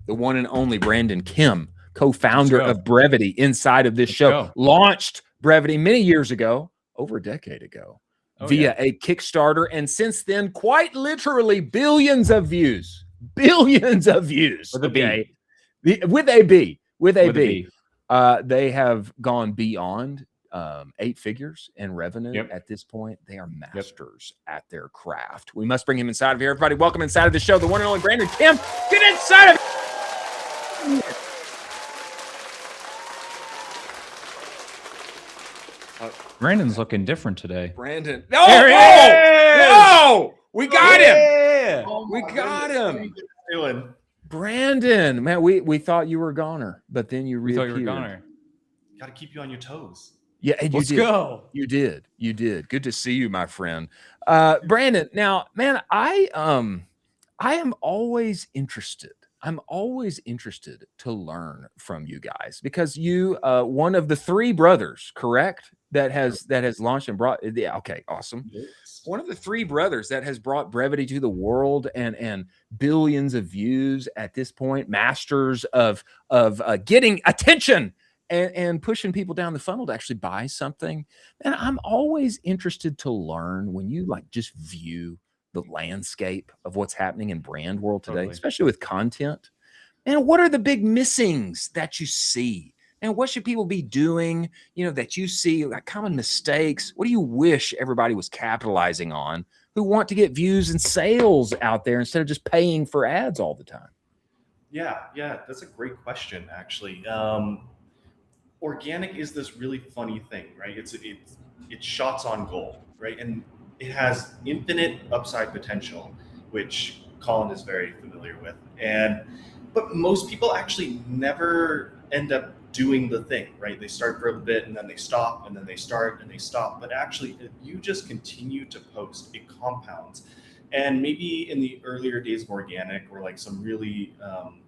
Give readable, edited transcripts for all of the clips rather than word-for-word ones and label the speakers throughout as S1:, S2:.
S1: the one and only Brandon Kim, co-founder of Brevite, inside of this show. Launched Brevite many years ago, over a decade ago, via a Kickstarter. And since then, quite literally billions of views. Billions of views. With a B. They have gone beyond 8 figures in revenue at this point. They are masters at their craft. We must bring him inside of here. Everybody, welcome inside of the show, the one and only Brandon Kim. Get inside of it.
S2: Brandon's looking different today.
S1: Brandon. No! We got him. We got him. Brandon, man, we thought you were a goner, but then you reappeared.
S2: We thought you were a goner.
S3: Got to keep you on your toes.
S1: Yeah, and
S2: Let's go.
S1: You did. Good to see you, my friend. Brandon, now, man, I am always interested. I'm always interested to learn from you guys because you, one of the 3 brothers, correct, that has launched and brought. Yeah, okay, awesome. Yes. One of the 3 brothers that has brought Brevite to the world and billions of views at this point, masters of getting attention and pushing people down the funnel to actually buy something. And I'm always interested to learn when you like just view the landscape of what's happening in brand world today, especially with content. And what are the big missings that you see? And what should people be doing, that you see like common mistakes? What do you wish everybody was capitalizing on who want to get views and sales out there instead of just paying for ads all the time?
S3: Yeah, that's a great question, actually. Organic is this really funny thing, right? It's shots on goal, right? And it has infinite upside potential, which Colin is very familiar with. But most people actually never end up doing the thing, right? They start for a bit and then they stop, and then they start and they stop. But actually, if you just continue to post, it compounds. And maybe in the earlier days of organic, or like some really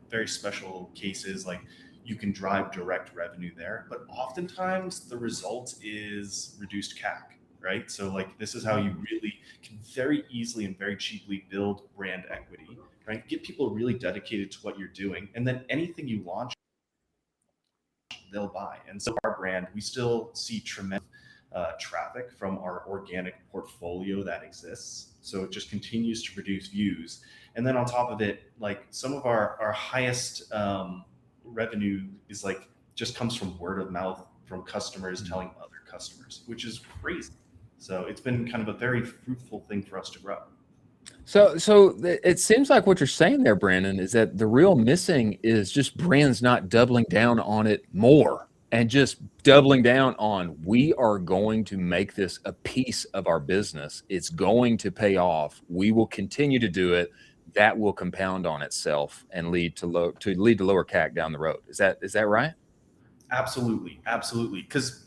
S3: very special cases, like you can drive direct revenue there. But oftentimes the result is reduced CAC. Right? So like this is how you really can very easily and very cheaply build brand equity, right? Get people really dedicated to what you're doing. And then anything you launch, they'll buy. And so our brand, we still see tremendous traffic from our organic portfolio that exists. So it just continues to produce views. And then on top of it, like some of our highest revenue is like just comes from word of mouth from customers telling other customers, which is crazy. So it's been kind of a very fruitful thing for us to grow.
S1: So it seems like what you're saying there, Brandon, is that the real missing is just brands not doubling down on it more and just doubling down on, we are going to make this a piece of our business. It's going to pay off. We will continue to do it. That will compound on itself and lead to lower CAC down the road. Is that right?
S3: Absolutely. Because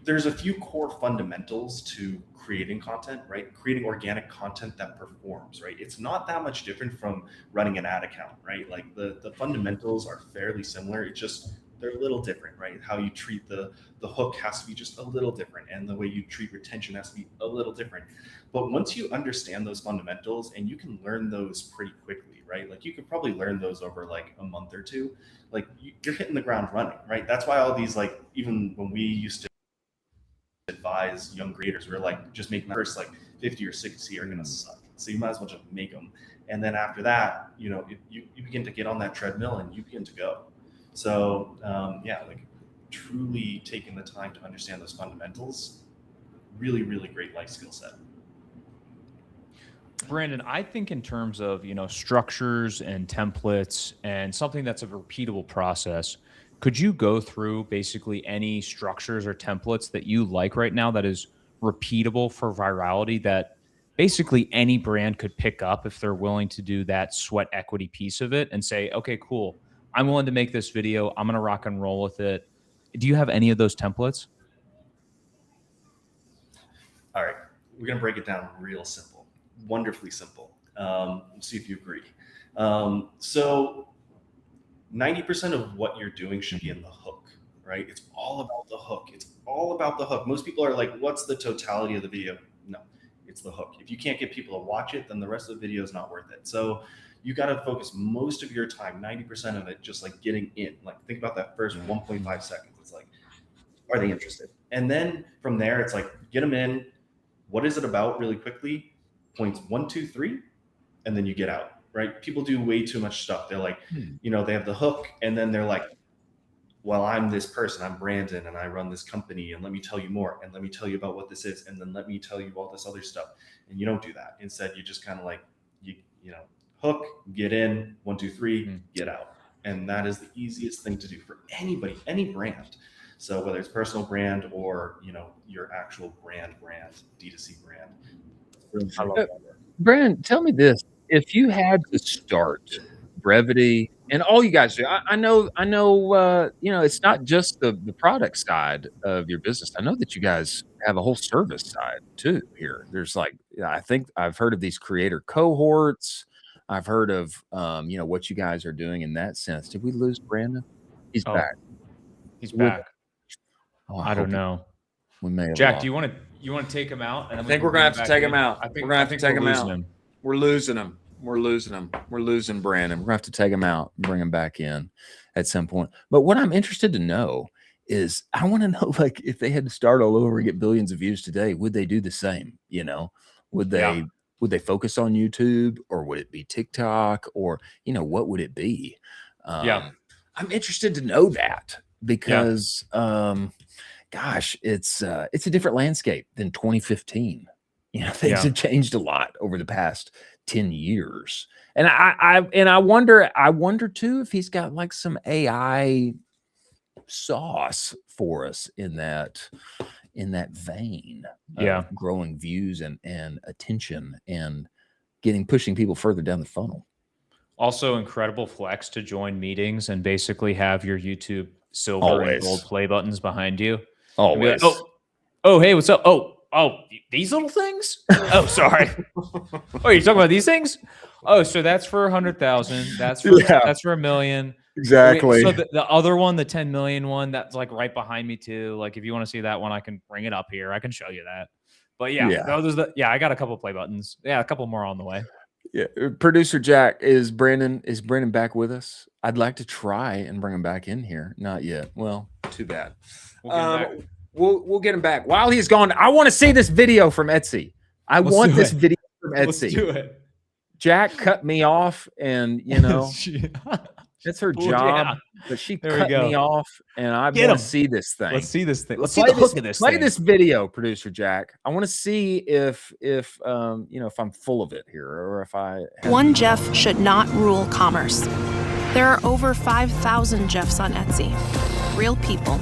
S3: there's a few core fundamentals to creating content, right? Creating organic content that performs, right? It's not that much different from running an ad account, right? Like the fundamentals are fairly similar. It's just, they're a little different, right? How you treat the hook has to be just a little different. And the way you treat retention has to be a little different. But once you understand those fundamentals, and you can learn those pretty quickly, right? Like you could probably learn those over like a month or two, like you're hitting the ground running, right? That's why all these, like, even when we used to advise young creators, we're like, just making the first like 50 or 60 are going to suck. So you might as well just make them. And then after that, you begin to get on that treadmill and you begin to go. So like truly taking the time to understand those fundamentals, really, really great life skill set.
S2: Brandon, I think in terms of, structures and templates and something that's a repeatable process, could you go through basically any structures or templates that you like right now that is repeatable for virality that basically any brand could pick up if they're willing to do that sweat equity piece of it and say, okay, cool, I'm willing to make this video. I'm going to rock and roll with it. Do you have any of those templates?
S3: All right. We're going to break it down real simple, wonderfully simple. See if you agree. So 90% of what you're doing should be in the hook, right? It's all about the hook. It's all about the hook. Most people are like, what's the totality of the video? No, it's the hook. If you can't get people to watch it, then the rest of the video is not worth it. So You got to focus most of your time, 90% of it, just like getting in. Like think about that first 1.5 seconds. It's like, are they interested? And then from there, it's like, get them in. What is it about really quickly? Points 1, 2, 3, and then you get out, right? People do way too much stuff. They're like, you know, they have the hook, and then they're like, well, I'm this person, I'm Brandon, and I run this company, and let me tell you more, and let me tell you about what this is, and then let me tell you all this other stuff. And you don't do that. Instead, you just kind of like, you know, hook, get in, 1, 2, 3, get out. And that is the easiest thing to do for anybody, any brand. So whether it's personal brand or, you know, your actual brand, D2C brand. Really
S2: I love that.
S1: Brandon, tell me this. If you had to start Brevity and all you guys do, I know, you know, it's not just the product side of your business. I know that you guys have a whole service side too here. There's like, I think I've heard of these creator cohorts. I've heard of, you know, what you guys are doing in that sense. Did we lose Brandon? He's back.
S2: He's back.
S1: Oh,
S2: I don't know.
S1: We may have
S2: Jack,
S1: lost.
S2: do you want to take him out? And
S1: I think we're gonna have to take him out.
S2: I think
S1: we're gonna have to take him out.
S2: him.
S1: We're losing him. We're losing him. We're losing Brandon. We're gonna have to take him out and bring him back in at some point. But what I'm interested to know is, I want to know, like, if they had to start all over and get billions of views today, would they do the same? You know, would they focus on YouTube, or would it be TikTok, or, you know, what would it be? I'm interested to know that, because gosh, it's a different landscape than 2015. You know, things have changed a lot over the past 10 years. And I wonder too if he's got like some AI sauce for us in that vein of growing views and attention and pushing people further down the funnel.
S2: Also, incredible flex to join meetings and basically have your YouTube silver and gold play buttons behind you.
S1: Always.
S2: Like, oh, hey, what's up? Oh, these little things? Oh, sorry. Oh, you're talking about these things? Oh, so that's for 100,000. That's for that's for $1 million.
S1: Exactly.
S2: So the other one, the 10 million one, that's like right behind me too. Like if you want to see that one, I can bring it up here. I can show you that. But I got a couple play buttons. Yeah, a couple more on the way.
S1: Yeah, producer Jack, is Brandon back with us? I'd like to try and bring him back in here. Not yet. Well, too bad. We'll get him back. While he's gone, I want to see this video from Etsy. I want this video from Etsy.
S2: Let's do it.
S1: Jack cut me off, and you know it's her job, but she cut me off, and I want to see this thing.
S2: Let's see this thing.
S1: Let's see the hook of this. Play this video, producer Jack. I want to see if you know, if I'm full of it here, or if I.
S4: One Jeff should not rule commerce. There are over 5,000 Jeffs on Etsy. Real people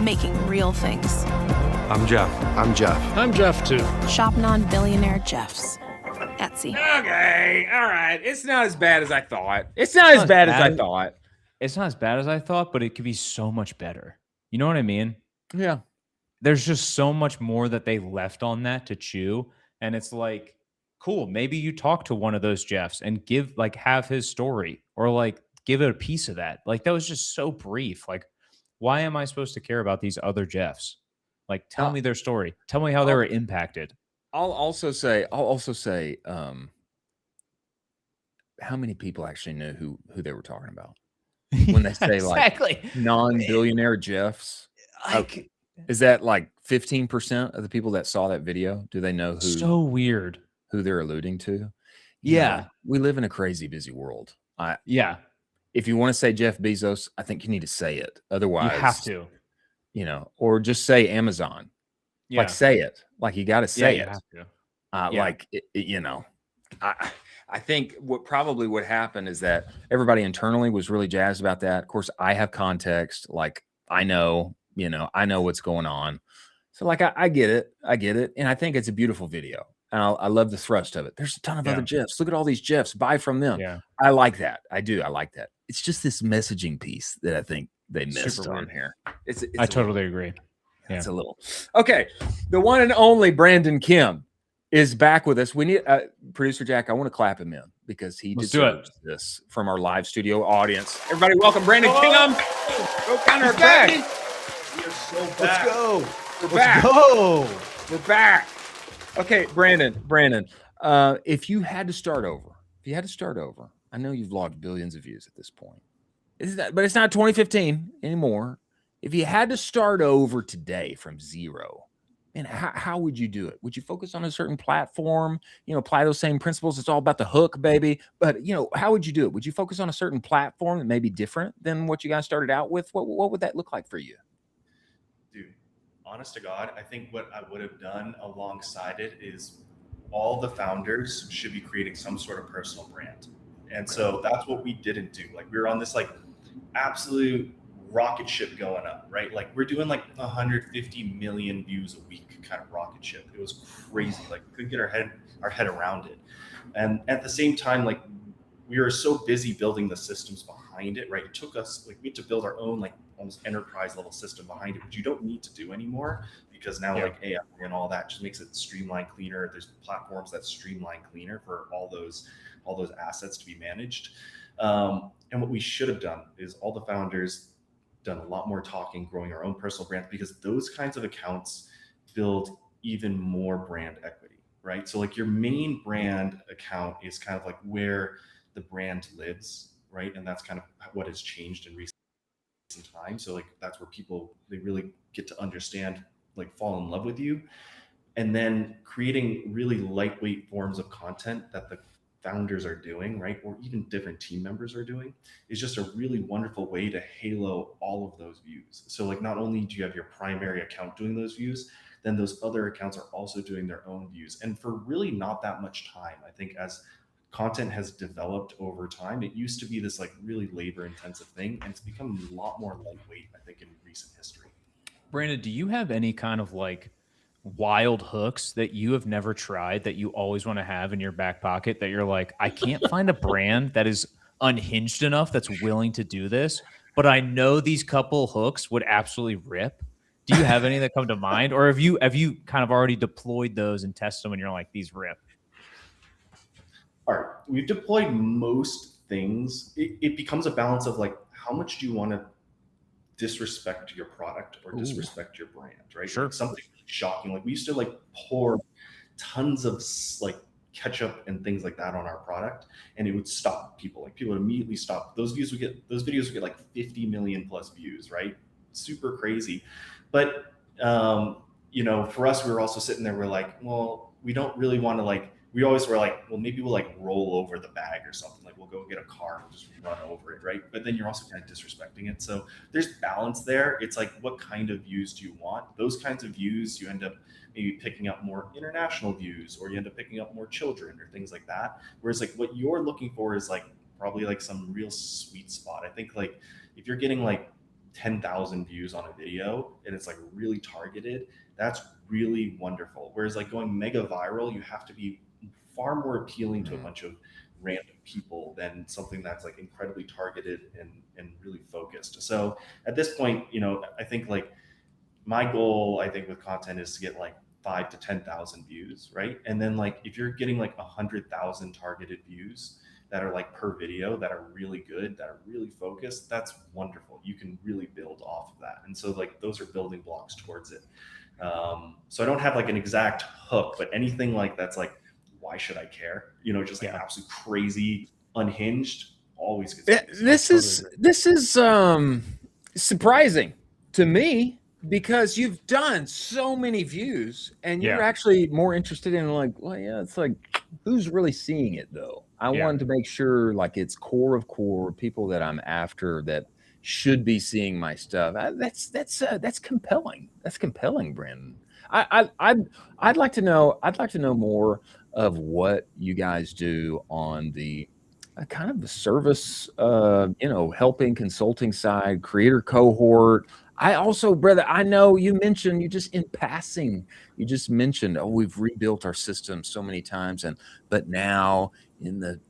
S4: making real things.
S5: I'm Jeff. I'm Jeff.
S6: I'm Jeff too.
S4: Shop non-billionaire Jeffs. Etsy.
S1: Okay, all right. It's not as bad as I thought. It's not as bad as I thought.
S2: It's not as bad as I thought, but it could be so much better. You know what I mean?
S1: Yeah.
S2: There's just so much more that they left on that to chew. And it's like, cool, maybe you talk to one of those Jeffs and have his story, or like give it a piece of that. Like, that was just so brief. Like, why am I supposed to care about these other Jeffs? Like, tell me their story. Tell me how they were impacted.
S1: I'll also say, how many people actually knew who they were talking about when they say like non-billionaire Jeffs?
S2: Like,
S1: is that like 15% of the people that saw that video? Do they know
S2: so weird
S1: who they're alluding to?
S2: Yeah.
S1: You know, we live in a crazy busy world.
S2: If
S1: you want to say Jeff Bezos, I think you need to say it. Otherwise,
S2: you have to,
S1: you know, or just say Amazon. Like, say it. Like, you got to say it. Like, you know, I think what probably would happen is that everybody internally was really jazzed about that. Of course, I have context. Like, I know, you know, I know what's going on. So like, I get it. I get it. And I think it's a beautiful video. And I love the thrust of it. There's a ton of other Jeffs. Look at all these Jeffs. Buy from them.
S2: Yeah.
S1: I like that. I do. I like that. It's just this messaging piece that I think they missed on here.
S2: I totally agree. Yeah.
S1: It's a little. Okay. The one and only Brandon Kim is back with us. We need producer Jack. I want to clap him in because he deserves this from our live studio audience. Everybody, welcome Brandon Kim. Go counter back.
S3: We are so back.
S5: Let's go.
S1: We're back.
S5: Go.
S1: We're back. Okay, Brandon. If you had to start over, I know you've logged billions of views at this point. But it's not 2015 anymore. If you had to start over today from zero, man, how would you do it? Would you focus on a certain platform? Apply those same principles. It's all about the hook, baby. But how would you do it? Would you focus on a certain platform that may be different than what you guys started out with? What would that look like for you?
S3: Dude, honest to God, I think what I would have done alongside it is all the founders should be creating some sort of personal brand. And so that's what we didn't do. Like we were on this like absolute rocket ship going up, right? Like we're doing like 150 million views a week kind of rocket ship. It was crazy. Like we couldn't get our head around it. And at the same time, like we were so busy building the systems behind it, right? It took us like we had to build our own like almost enterprise level system behind it, which you don't need to do anymore because now like AI and all that just makes it streamlined, cleaner. There's platforms that streamline cleaner for all those assets to be managed. And what we should have done is all the founders done a lot more talking, growing our own personal brand, because those kinds of accounts build even more brand equity, right? So like your main brand account is kind of like where the brand lives, right? And that's kind of what has changed in recent time. So like that's where people, they really get to understand, like fall in love with you. And then creating really lightweight forms of content that the founders are doing, right? Or even different team members are doing, is just a really wonderful way to halo all of those views. So like not only do you have your primary account doing those views, then those other accounts are also doing their own views. And for really not that much time, I think as content has developed over time, it used to be this like really labor intensive thing, and it's become a lot more lightweight, I think, in recent history.
S2: Brandon, do you have any kind of like wild hooks that you have never tried that you always want to have in your back pocket that you're like, I can't find a brand that is unhinged enough that's willing to do this, but I know these couple hooks would absolutely rip? Do you have any that come to mind, or have you kind of already deployed those and tested them and you're like, these rip?
S3: All right, we've deployed most things. It becomes a balance of like, how much do you want to disrespect your product or disrespect your brand, right?
S2: Sure.
S3: Like something shocking. Like we used to like pour tons of like ketchup and things like that on our product, and it would stop people. Like people would immediately stop. Those videos would get like 50 million plus views, right? Super crazy. But for us, we were also sitting there, we're like, well, we don't really want to like, we always were like, well, maybe we'll like roll over the bag or something. Like we'll go get a car and just run over it, right? But then you're also kind of disrespecting it. So there's balance there. It's like, what kind of views do you want? Those kinds of views, you end up maybe picking up more international views, or you end up picking up more children or things like that. Whereas like what you're looking for is like probably like some real sweet spot. I think like if you're getting like 10,000 views on a video and it's like really targeted, that's really wonderful. Whereas like going mega viral, you have to be far more appealing to a bunch of random people than something that's like incredibly targeted and really focused. So at this point, I think like my goal, I think with content is to get like 5 to 10,000 views, right? And then like if you're getting like 100,000 targeted views that are like per video, that are really good, that are really focused, that's wonderful. You can really build off of that. And so like those are building blocks towards it. So I don't have like an exact hook, but anything like that's like, why should I care? Just like absolute crazy, unhinged, always gets.
S1: This is surprising to me, because you've done so many views and you're actually more interested in like, well, yeah, it's like, who's really seeing it though? I wanted to make sure like it's core of core people that I'm after that should be seeing my stuff. That's compelling. That's compelling, Brandon. I'd like to know more of what you guys do on the kind of the service, helping consulting side, creator cohort. I also, brother, I know you mentioned, you just in passing, you just mentioned, oh, we've rebuilt our system so many times, but now in the,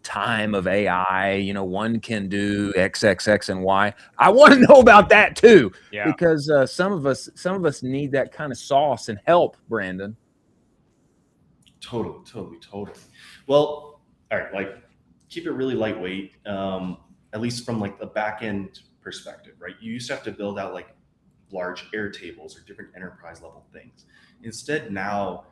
S1: time of AI, one can do XXX and Y. I want to know about that too, because some of us need that kind of sauce and help, Brandon.
S3: Totally. Well, all right, like keep it really lightweight, at least from like the back end perspective, right? You used to have to build out like large Airtables or different enterprise level things. Instead, now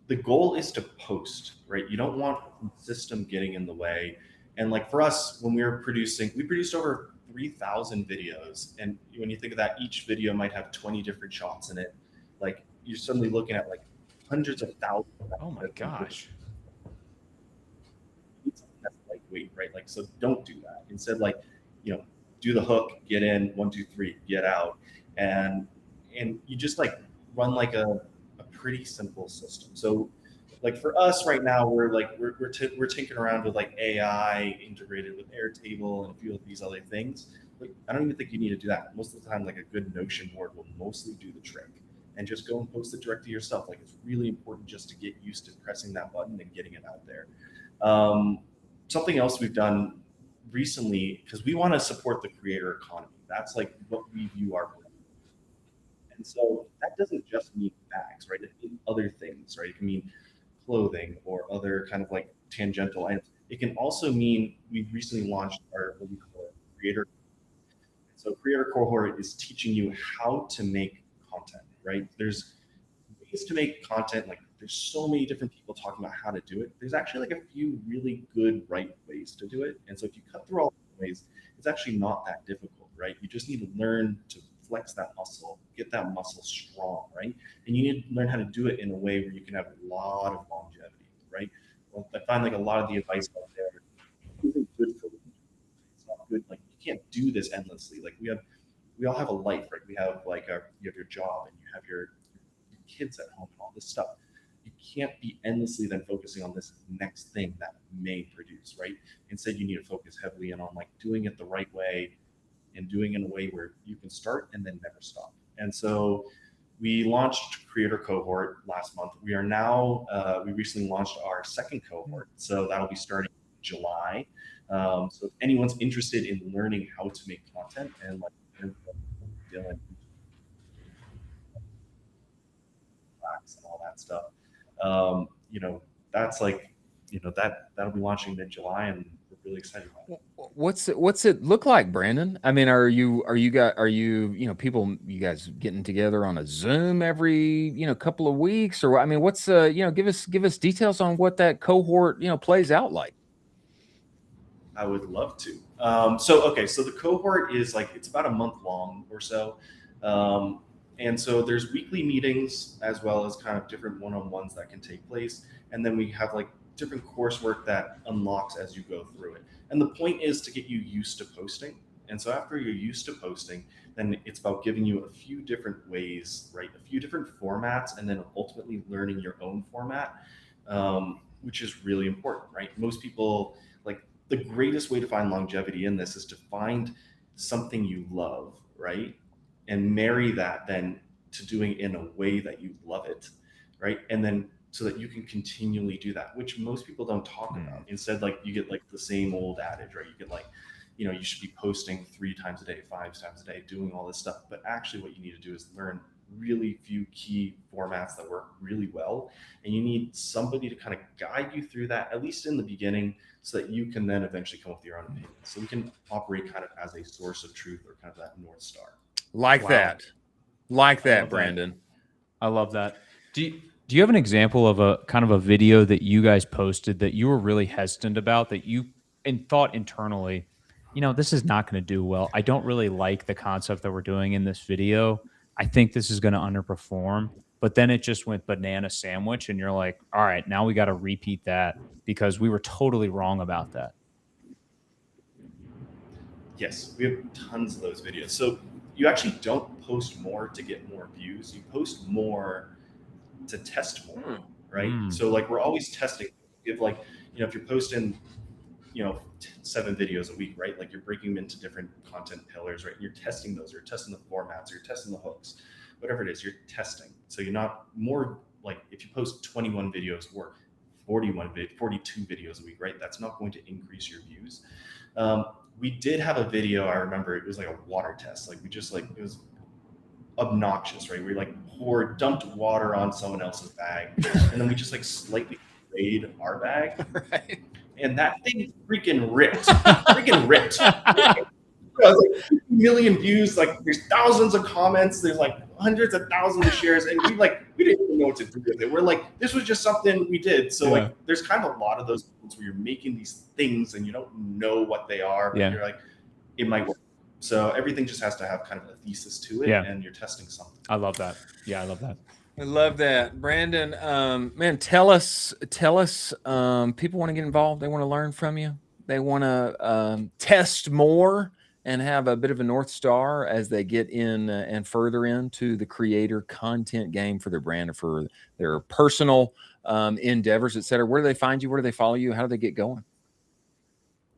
S3: the goal is to post, right? You don't want the system getting in the way. And like for us, when we produced over 3,000 videos. And when you think of that, each video might have 20 different shots in it. Like you're suddenly looking at like hundreds of thousands.
S2: Oh my gosh.
S3: That's lightweight, right? Like, so don't do that. Instead, like, do the hook, get in, 1, 2, 3, get out. And you just like run like a pretty simple system. So like for us right now, we're tinkering around with like AI integrated with Airtable and a few of these other things. But I don't even think you need to do that. Most of the time, like a good Notion board will mostly do the trick. And just go and post it directly yourself. Like it's really important just to get used to pressing that button and getting it out there. Something else we've done recently, because we want to support the creator economy. That's like what we view our brand. And so that doesn't just mean bags, right? It means other things, right? It can mean clothing or other kind of like tangential items. It can also mean we recently launched our what we call creator. So creator cohort is teaching you how to make content, right? There's ways to make content. Like there's so many different people talking about how to do it. There's actually like a few really good right ways to do it. And so if you cut through all the ways, it's actually not that difficult, right? You just need to learn to flex that muscle, get that muscle strong, right? And you need to learn how to do it in a way where you can have a lot of longevity, right? Well, I find like a lot of the advice out there isn't good for you. It's not good. Like you can't do this endlessly. Like we all have a life, right? We have like you have your job and you have your kids at home and all this stuff. You can't be endlessly then focusing on this next thing that may produce, right? Instead, you need to focus heavily in on like doing it the right way and doing it in a way where you can start and then never stop. And so we launched Creator Cohort last month. We are now, we recently launched our second cohort. So that'll be starting in July. So if anyone's interested in learning how to make content and like Dylan and all that stuff, that's like, that'll be launching mid-July and we're really excited about it.
S1: What's it look like, Brandon? I mean, are you people, you guys getting together on a Zoom every, couple of weeks, or I mean, what's give us details on what that cohort, plays out like.
S3: I would love to. So the cohort is like, it's about a month long or so. And so there's weekly meetings as well as kind of different one-on-ones that can take place. And then we have like different coursework that unlocks as you go through it. And the point is to get you used to posting. And so after you're used to posting, then it's about giving you a few different ways, right? A few different formats, and then ultimately learning your own format, which is really important, right? Most people, like the greatest way to find longevity in this is to find something you love, right? And marry that then to doing it in a way that you love it, right? And then so that you can continually do that, which most people don't talk about. Instead, like you get like the same old adage, right? You get like, you should be posting 3 times a day, 5 times a day, doing all this stuff. But actually what you need to do is learn really few key formats that work really well. And you need somebody to kind of guide you through that, at least in the beginning, so that you can then eventually come up with your own opinion. So we can operate kind of as a source of truth or kind of that North Star.
S1: Like that, Brandon.
S2: I love that. Do you have an example of a kind of a video that you guys posted that you were really hesitant about, that you thought internally, this is not going to do well. I don't really like the concept that we're doing in this video. I think this is going to underperform. But then it just went banana sandwich and you're like, all right, now we got to repeat that because we were totally wrong about that.
S3: Yes, we have tons of those videos. So you actually don't post more to get more views. You post more to test more, right? So like we're always testing. If like, if you're posting, 7 videos a week, right? Like you're breaking them into different content pillars, right? You're testing those, you're testing the formats, you're testing the hooks, whatever it is, you're testing. So you're not more like if you post 21 videos or 42 videos a week, right? That's not going to increase your views. We did have a video, I remember it was like a water test. Like we just like, it was obnoxious, right? We like dumped water on someone else's bag and then we just like slightly sprayed our bag. Right. And that thing freaking ripped. was like 50 million views, like there's thousands of comments, there's like hundreds of thousands of shares, and we didn't even know what to do with it. We're like, this was just something we did. So like there's kind of a lot of those moments where you're making these things and you don't know what they are, but you're like, it might work. So everything just has to have kind of a thesis to it, and you're testing something.
S2: I love that. Yeah, I love that.
S1: I love that. Brandon, man, tell us, people want to get involved. They want to learn from you. They want to test more and have a bit of a North Star as they get in and further into the creator content game for their brand or for their personal endeavors, et cetera. Where do they find you? Where do they follow you? How do they get going?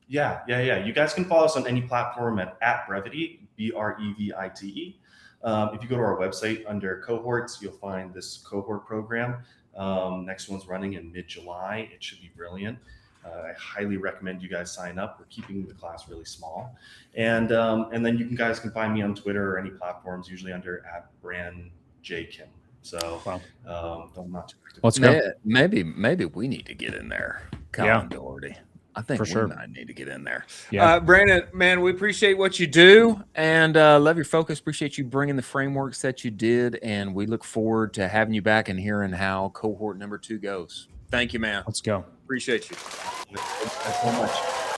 S3: Yeah. You guys can follow us on any platform at Brevite, Brevite. If you go to our website under cohorts, you'll find this cohort program. Next one's running in mid-July. It should be brilliant. I highly recommend you guys sign up. We're keeping the class really small. And then you guys can find me on Twitter or any platforms, usually under @BrandJKim. So I'm not too active.
S2: Let's go.
S1: Maybe we need to get in there. Colin Doherty. I think
S2: for sure.
S1: I need to get in there.
S2: Yeah.
S1: Brandon, man, we appreciate what you do and love your focus. Appreciate you bringing the frameworks that you did. And we look forward to having you back and hearing how cohort number 2 goes. Thank you, man.
S2: Let's go.
S1: Appreciate you.
S3: Thanks so much.